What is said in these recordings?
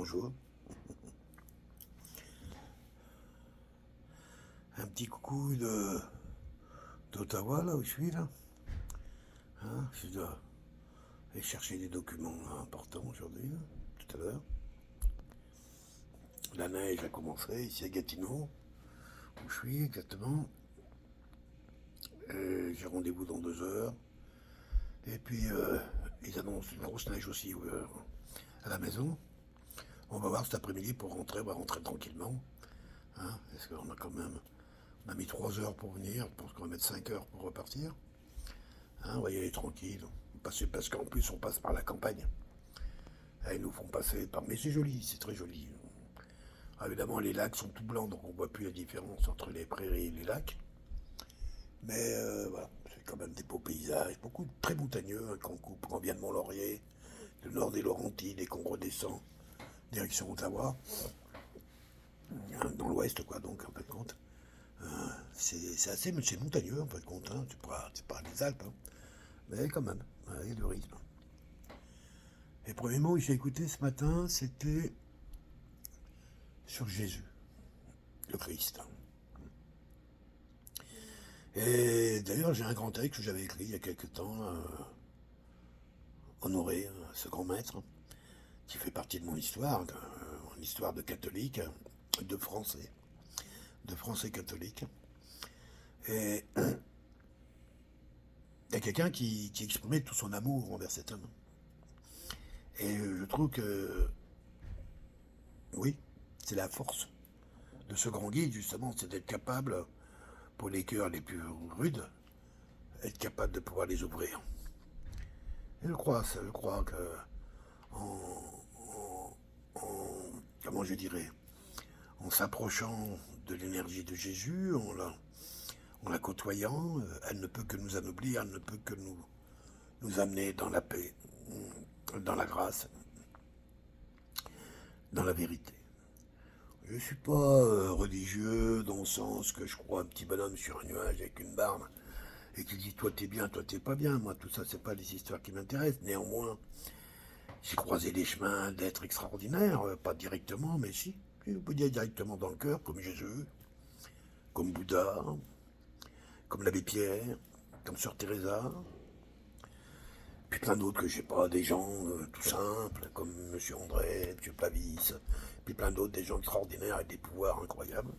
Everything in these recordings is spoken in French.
bonjour. Un petit coucou d'Ottawa, là où je suis, là. Je dois aller chercher des documents là, importants aujourd'hui, là, tout à l'heure. La neige a commencé ici à Gatineau, où je suis exactement. J'ai rendez-vous dans 2 heures. Et puis, ils annoncent une grosse neige aussi à la maison. On va voir cet après-midi pour rentrer, on va rentrer tranquillement. Parce qu'on a quand même. On a mis 3 heures pour venir, je pense qu'on va mettre 5 heures pour repartir. On va y aller tranquille. Parce qu'en plus, on passe par la campagne. Ils nous font passer par. Mais c'est joli, c'est très joli. Évidemment, les lacs sont tout blancs, donc on ne voit plus la différence entre les prairies et les lacs. Mais voilà, c'est quand même des beaux paysages, beaucoup très montagneux, quand on vient de Mont-Laurier, le nord des Laurentides, et qu'on redescend direction Ottawa, dans l'ouest, quoi, donc, en fin de compte. C'est assez c'est montagneux, en fin de compte, c'est pas les Alpes, mais quand même, il y a du rythme. Et le premier mot que j'ai écouté ce matin, c'était sur Jésus, le Christ. Et d'ailleurs, j'ai un grand texte que j'avais écrit il y a quelque temps, Honoré, ce grand maître, qui fait partie de mon histoire de catholique, de français catholique. Et il y a quelqu'un qui exprimait tout son amour envers cet homme. Et je trouve que, oui, c'est la force de ce grand guide, justement, c'est d'être capable, pour les cœurs les plus rudes, être capable de pouvoir les ouvrir. Et je crois que comment je dirais, en s'approchant de l'énergie de Jésus, en la côtoyant, elle ne peut que nous anoblir, elle ne peut que nous amener dans la paix, dans la grâce, dans la vérité. Je ne suis pas religieux dans le sens que je crois un petit bonhomme sur un nuage avec une barbe et qui dit toi t'es bien, toi t'es pas bien. Moi tout ça c'est pas les histoires qui m'intéressent. Néanmoins, j'ai croisé des chemins d'êtres extraordinaires, pas directement, mais si. On peut dire directement dans le cœur, comme Jésus, comme Bouddha, comme l'abbé Pierre, comme Sœur Teresa, puis plein d'autres que je sais pas, des gens tout simples, comme Monsieur André, Monsieur Plavis, puis plein d'autres, des gens extraordinaires avec des pouvoirs incroyables.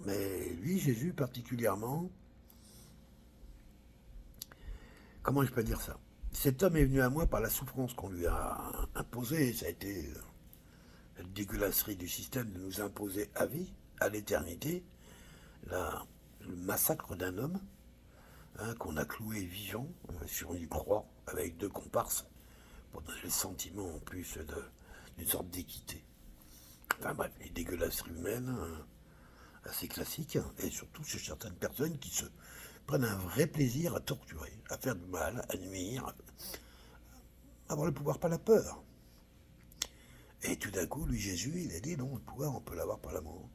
Mais lui, Jésus particulièrement, comment je peux dire ça? Cet homme est venu à moi par la souffrance qu'on lui a imposée. Ça a été la dégueulasserie du système de nous imposer à vie, à l'éternité, le massacre d'un homme qu'on a cloué vivant sur une croix avec 2 comparses pour donner le sentiment en plus d'une sorte d'équité. Enfin bref, les dégueulasseries humaines assez classiques, et surtout chez certaines personnes qui se prennent un vrai plaisir à torturer, à faire du mal, à nuire, à avoir le pouvoir par la peur. Et tout d'un coup, lui Jésus, il a dit non, le pouvoir on peut l'avoir par l'amour.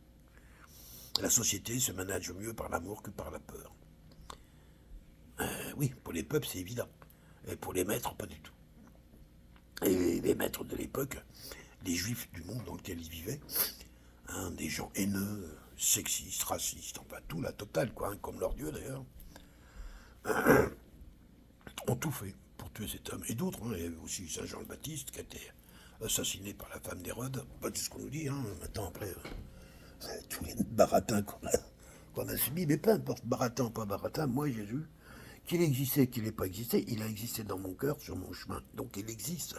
La société se manage mieux par l'amour que par la peur. Oui, pour les peuples, c'est évident. Et pour les maîtres, pas du tout. Et les maîtres de l'époque, les juifs du monde dans lequel ils vivaient, des gens haineux, sexistes, racistes, enfin tout, la totale, quoi, comme leur dieu d'ailleurs, ont tout fait pour tuer cet homme. Et d'autres, il y avait aussi Saint Jean le Baptiste qui a été assassiné par la femme d'Hérode. Pas tout ce qu'on nous dit, maintenant après, tous les baratins qu'on a subis, mais peu importe, baratin ou pas baratin, moi Jésus, qu'il existait, qu'il n'ait pas existé, il a existé dans mon cœur, sur mon chemin. Donc il existe.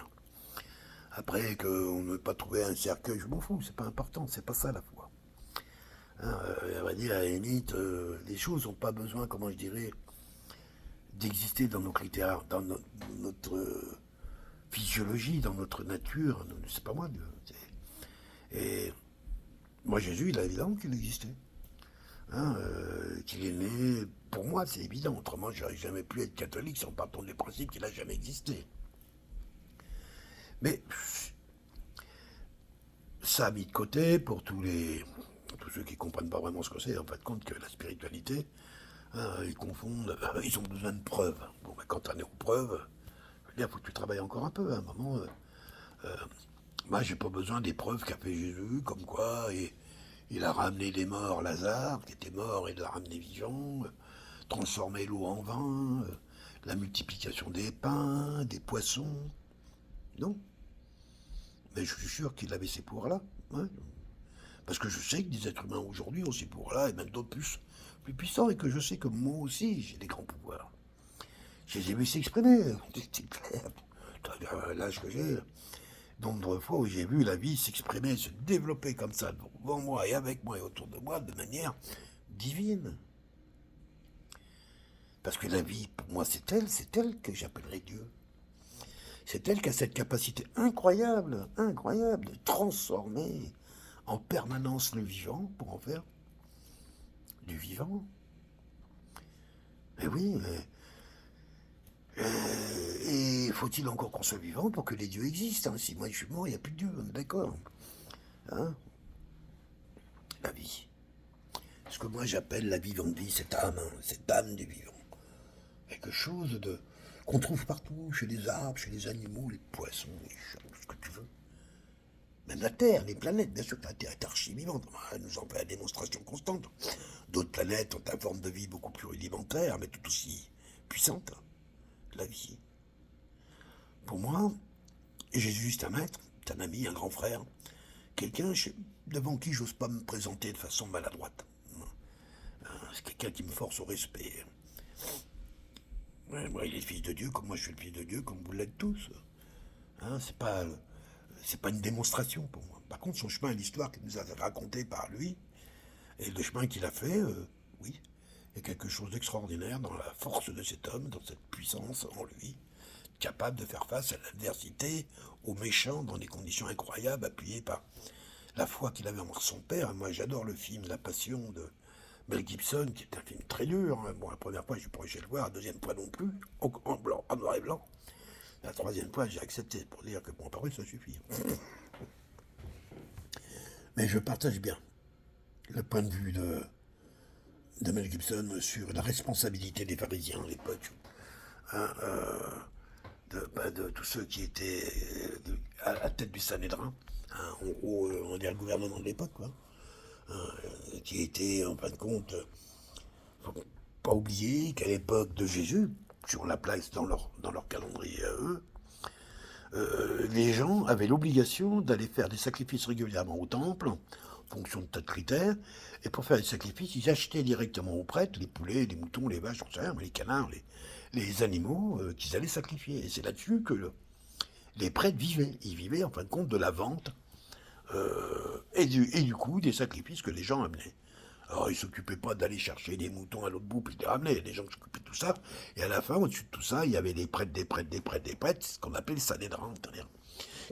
Après qu'on n'ait pas trouvé un cercueil, je m'en fous, c'est pas important, c'est pas ça la foi. On va dire, à la limite, les choses n'ont pas besoin, comment je dirais, d'exister dans nos critères, dans notre physiologie, dans notre nature. C'est pas moi, Dieu. Et moi, Jésus, il est évident qu'il existait. Qu'il est né, pour moi, c'est évident. Autrement, j'aurais jamais pu être catholique sans partant du principe qu'il n'a jamais existé. Mais ça a mis de côté pour tous ceux qui ne comprennent pas vraiment ce que c'est, en fin de compte, que la spiritualité, ils confondent, ils ont besoin de preuves. Bon, quand on est aux preuves, je veux dire, il faut que tu travailles encore un peu, à un moment, Moi, j'ai pas besoin des preuves qu'a fait Jésus, comme quoi il a ramené des morts, Lazare, qui était mort, et l'a ramené vivant, transformé l'eau en vin, la multiplication des pains, des poissons. Non. Mais je suis sûr qu'il avait ces pouvoirs-là. Ouais. Parce que je sais que des êtres humains aujourd'hui ont ces pouvoirs-là, et même d'autres plus puissants, et que je sais que moi aussi, j'ai des grands pouvoirs. Je les ai vus s'exprimer, c'est clair. L'âge que j'ai, nombre de fois où j'ai vu la vie s'exprimer, se développer comme ça devant moi et avec moi et autour de moi de manière divine. Parce que la vie, pour moi, c'est elle que j'appellerais Dieu. C'est elle qui a cette capacité incroyable, incroyable, de transformer en permanence le vivant pour en faire du vivant. Mais oui, et faut-il encore qu'on soit vivant pour que les dieux existent, hein? Si moi je suis mort, il n'y a plus de dieu, d'accord, hein? La vie. Ce que moi j'appelle la vivante vie, cette âme du vivant. Quelque chose de qu'on trouve partout, chez les arbres, chez les animaux, les poissons, les chats, ce que tu veux. Même la Terre, les planètes, bien sûr que la Terre est archi-vivante, elle nous en fait la démonstration constante. D'autres planètes ont une forme de vie beaucoup plus rudimentaire, mais tout aussi puissante. La vie. Pour moi, Jésus, c'est un maître, c'est un ami, un grand frère, quelqu'un devant qui j'ose pas me présenter de façon maladroite. C'est quelqu'un qui me force au respect. Ouais, moi, il est le fils de Dieu, comme moi je suis le fils de Dieu, comme vous l'êtes tous. Hein, c'est pas une démonstration pour moi. Par contre, son chemin et l'histoire qu'il nous a racontée par lui, et le chemin qu'il a fait, oui, il y a quelque chose d'extraordinaire dans la force de cet homme, dans cette puissance en lui, capable de faire face à l'adversité, aux méchants, dans des conditions incroyables, appuyé par la foi qu'il avait en son père. Moi, j'adore le film La Passion de Mel Gibson, qui est un film très dur. Hein. Bon, la première fois, je pourrais le voir, la deuxième fois non plus, en blanc, en noir et blanc. La troisième fois, j'ai accepté pour dire que bon, paru, ça suffit. Mais je partage bien le point de vue de Mel Gibson sur la responsabilité des pharisiens à l'époque. Hein, de tous ceux qui étaient à la tête du Sanhédrin, hein, on dirait le gouvernement de l'époque, quoi, hein, qui était en fin de compte, faut pas oublier qu'à l'époque de Jésus, si on la place dans leur calendrier à eux, les gens avaient l'obligation d'aller faire des sacrifices régulièrement au temple, en fonction de tas de critères, et pour faire des sacrifices, ils achetaient directement aux prêtres les poulets, les moutons, les vaches, les canards, les animaux qu'ils allaient sacrifier. Et c'est là-dessus que les prêtres vivaient. Ils vivaient en fin de compte de la vente et du coup des sacrifices que les gens amenaient. Alors ils ne s'occupaient pas d'aller chercher des moutons à l'autre bout puis de les ramener. Il y a des gens qui s'occupaient de tout ça. Et à la fin, au-dessus de tout ça, il y avait des prêtres, des prêtres, des prêtres, des prêtres, ce qu'on appelle le Sanhédrin, c'est-à-dire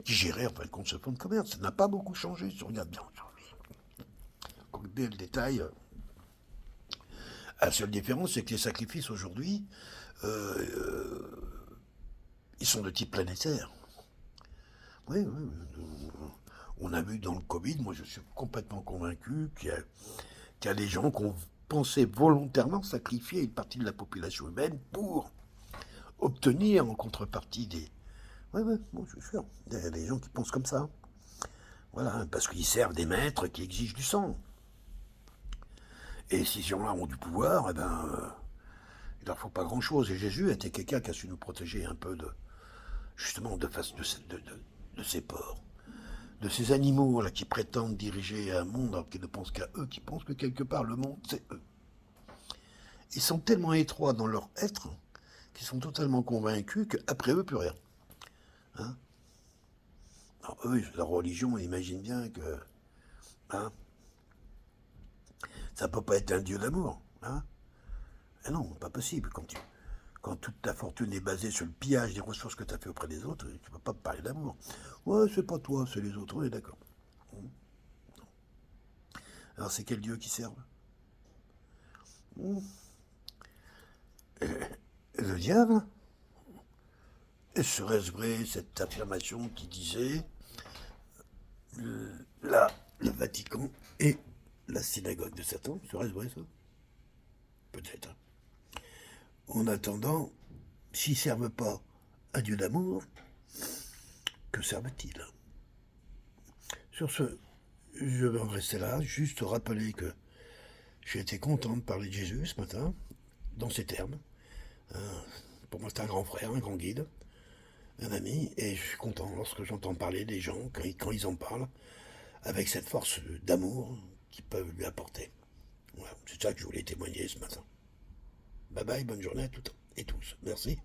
qui géraient en fin de compte ce fonds de commerce. Ça n'a pas beaucoup changé, si on regarde bien aujourd'hui. Quand on le détail, la seule différence, c'est que les sacrifices aujourd'hui, ils sont de type planétaire. Oui, oui, on a vu dans le Covid, moi je suis complètement convaincu qu'il y a des gens qui ont pensé volontairement sacrifier une partie de la population humaine pour obtenir en contrepartie des... Oui, oui, bon, je suis sûr. Il y a des gens qui pensent comme ça. Voilà, parce qu'ils servent des maîtres qui exigent du sang. Et si ces gens-là ont du pouvoir, eh ben, il leur faut pas grand-chose. Et Jésus était quelqu'un qui a su nous protéger un peu justement de ces porcs, de ces animaux là qui prétendent diriger un monde alors qu'ils ne pensent qu'à eux, qui pensent que quelque part le monde c'est eux. Ils sont tellement étroits dans leur être qu'ils sont totalement convaincus qu'après eux plus rien. Hein, alors eux, la religion, ils imaginent bien que hein, ça peut pas être un dieu d'amour. Hein. Et non, pas possible. Quand toute ta fortune est basée sur le pillage des ressources que tu as fait auprès des autres, tu ne peux pas me parler d'amour. Ouais, c'est pas toi, c'est les autres, oui, d'accord. Alors c'est quel Dieu qui servent? Le diable? Et serait-ce vrai cette affirmation qui disait là, le Vatican est la synagogue de Satan? Serait-ce vrai ça? Peut-être. En attendant, s'ils ne servent pas un Dieu d'amour, que servent-ils? Sur ce, je vais en rester là, juste rappeler que j'ai été content de parler de Jésus ce matin, dans ces termes. Pour moi, c'est un grand frère, un grand guide, un ami, et je suis content lorsque j'entends parler des gens, quand ils en parlent, avec cette force d'amour qu'ils peuvent lui apporter. Voilà, c'est ça que je voulais témoigner ce matin. Bye bye, bonne journée à toutes et tous. Merci.